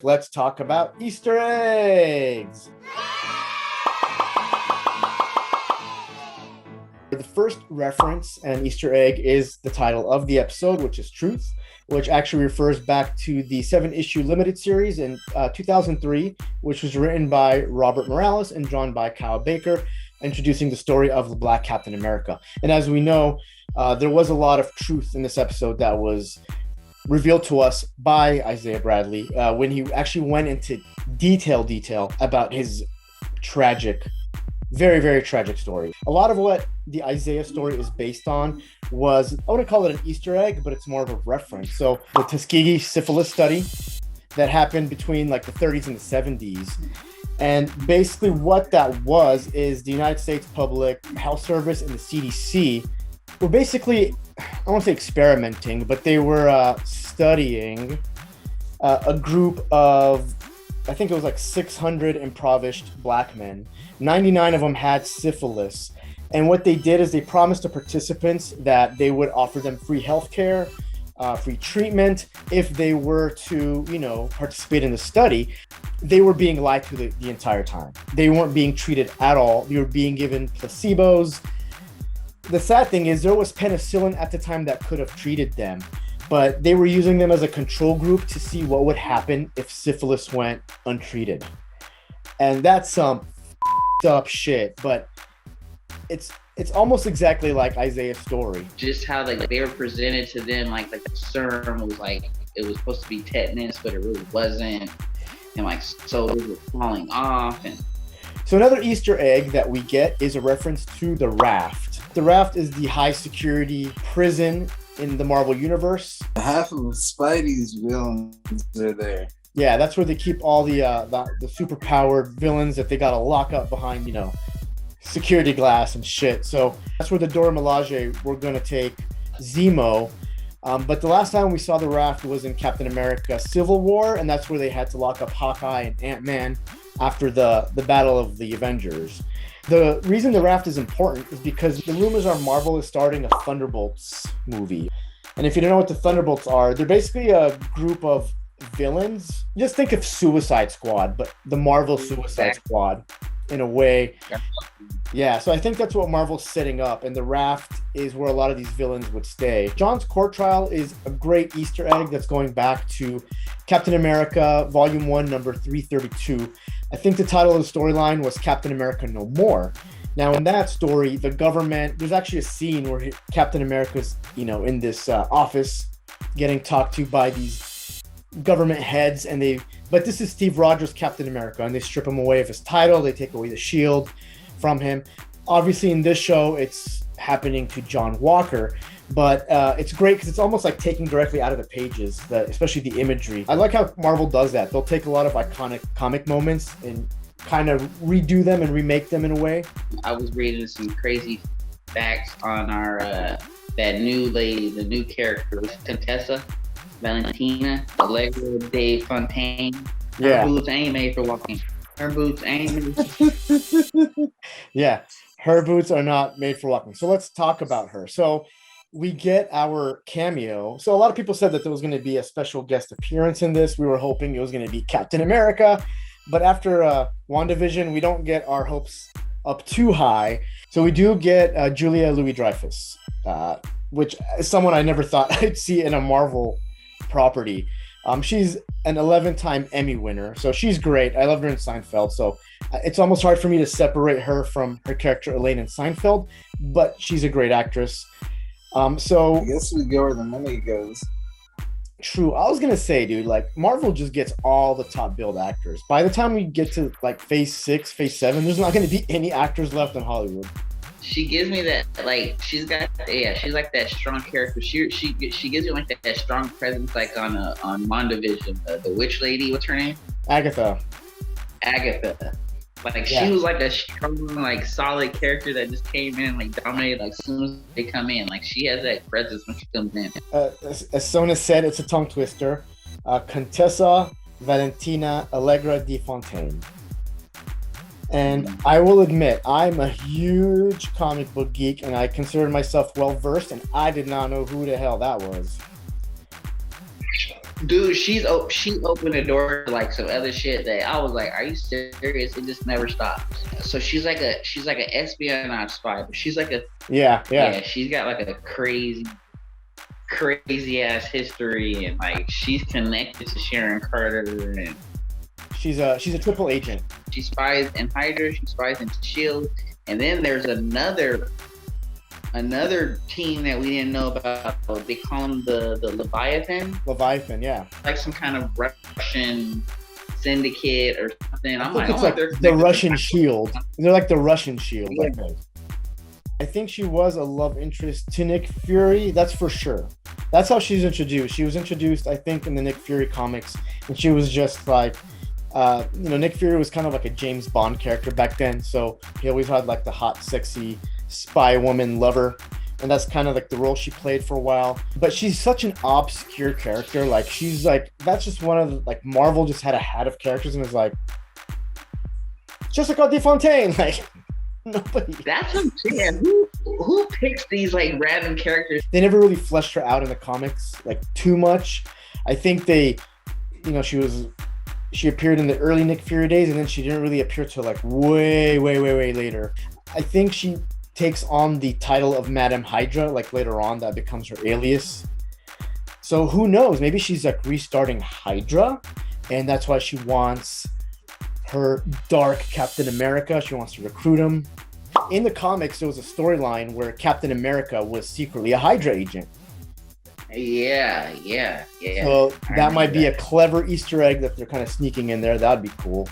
let's talk about Easter eggs. The first reference and Easter egg is the title of the episode, which is Truth, which actually refers back to the 7-issue limited series in 2003, which was written by Robert Morales and drawn by Kyle Baker, introducing the story of the Black Captain America. And as we know, there was a lot of truth in this episode that was revealed to us by Isaiah Bradley when he actually went into detail about his tragic, very, very tragic story. A lot of what the Isaiah story is based on was, I wouldn't call it an Easter egg, but it's more of a reference. So the Tuskegee Syphilis Study that happened between like the 30s and the 70s. And basically what that was is the United States Public Health Service and the CDC were basically, I don't want to say experimenting, but they were studying a group of, I think it was like 600 impoverished Black men. 99 of them had syphilis. And what they did is they promised the participants that they would offer them free healthcare, free treatment if they were to, participate in the study. They were being lied to the entire time. They weren't being treated at all. They were being given placebos. The sad thing is there was penicillin at the time that could have treated them, but they were using them as a control group to see what would happen if syphilis went untreated. And that's some up shit, but it's almost exactly like Isaiah's story. Just how like they were presented to them like the serum was like it was supposed to be tetanus, but it really wasn't, and like so it was falling off. And so another Easter egg that we get is a reference to the Raft. The Raft is the high security prison in the Marvel universe. Half of Spidey's villains are there. Yeah, that's where they keep all the super powered villains that they gotta lock up behind, security glass and shit. So that's where the Dora Milaje were gonna take Zemo. But the last time we saw the Raft was in Captain America Civil War, and that's where they had to lock up Hawkeye and Ant-Man after the Battle of the Avengers. The reason the Raft is important is because the rumors are Marvel is starting a Thunderbolts movie. And if you don't know what the Thunderbolts are, they're basically a group of villains. Just think of Suicide Squad, but the Marvel Suicide Squad in a way. Yeah, so I think that's what Marvel's setting up, and the Raft is where a lot of these villains would stay. John's court trial is a great Easter egg that's going back to Captain America Volume 1, number 332. I think the title of the storyline was Captain America No More. Now, in that story, the government, there's actually a scene where Captain America's, in this office getting talked to by these government heads, but this is Steve Rogers' Captain America, and they strip him away of his title, they take away the shield from him. Obviously, in this show, it's happening to John Walker, but it's great because it's almost like taking directly out of the pages, especially the imagery. I like how Marvel does that. They'll take a lot of iconic comic moments and kind of redo them and remake them in a way. I was reading some crazy facts on our that new lady, the new character, Contessa, Valentina, Allegra de Fontaine. Her boots ain't made for walking. Her boots ain't made. Yeah, her boots are not made for walking. So let's talk about her. So we get our cameo. So a lot of people said that there was going to be a special guest appearance in this. We were hoping it was going to be Captain America. But after WandaVision, we don't get our hopes up too high. So we do get Julia Loius-Dreyfus, which is someone I never thought I'd see in a Marvel property. She's an 11-time Emmy winner, so she's great. I loved her in Seinfeld, so it's almost hard for me to separate her from her character Elaine in Seinfeld, but she's a great actress. So I guess we go where the money goes. True. I was gonna say, dude, like Marvel just gets all the top billed actors. By the time we get to like phase 6, phase 7, there's not gonna be any actors left in Hollywood. She gives me that, like, she's like that strong character. She gives me like that strong presence, like on WandaVision, the witch lady. What's her name? Agatha. Like she was like a strong, like solid character that just came in, like dominated. Like as soon as they come in, like she has that presence when she comes in. As Sona said, it's a tongue twister. Contessa, Valentina, Allegra de Fontaine. And I will admit, I'm a huge comic book geek, and I consider myself well versed, and I did not know who the hell that was. Dude, she opened the door to like some other shit that I was like, "Are you serious?" It just never stops. So she's like an espionage spy, but she's like a yeah. She's got like a crazy ass history, and like she's connected to Sharon Carter, and she's a triple agent. She spies in Hydra, she spies in Shield, and then there's another team that we didn't know about. They call them the Leviathan. Leviathan, yeah. Like some kind of Russian syndicate or something. I think it's like the Russian Shield. They're like the Russian Shield. Yeah. I think she was a love interest to Nick Fury. That's for sure. That's how she's introduced. She was introduced, I think, in the Nick Fury comics, and she was just like, Nick Fury was kind of like a James Bond character back then. So he always had like the hot, sexy spy woman lover, and that's kind of like the role she played for a while. But she's such an obscure character. Like she's like, that's just one of the, like, Marvel just had a hat of characters and was like, Jessica Fontaine, like nobody. That's what I'm saying. Who picks these like random characters? They never really fleshed her out in the comics like too much. I think they, she appeared in the early Nick Fury days, and then she didn't really appear till like way later. I think she takes on the title of Madame Hydra like later on. That becomes her alias. So who knows? Maybe she's like restarting Hydra, and that's why she wants her dark Captain America. She wants to recruit him. In the comics, there was a storyline where Captain America was secretly a Hydra agent. Yeah. So that might be a clever Easter egg that they're kind of sneaking in there. That'd be cool.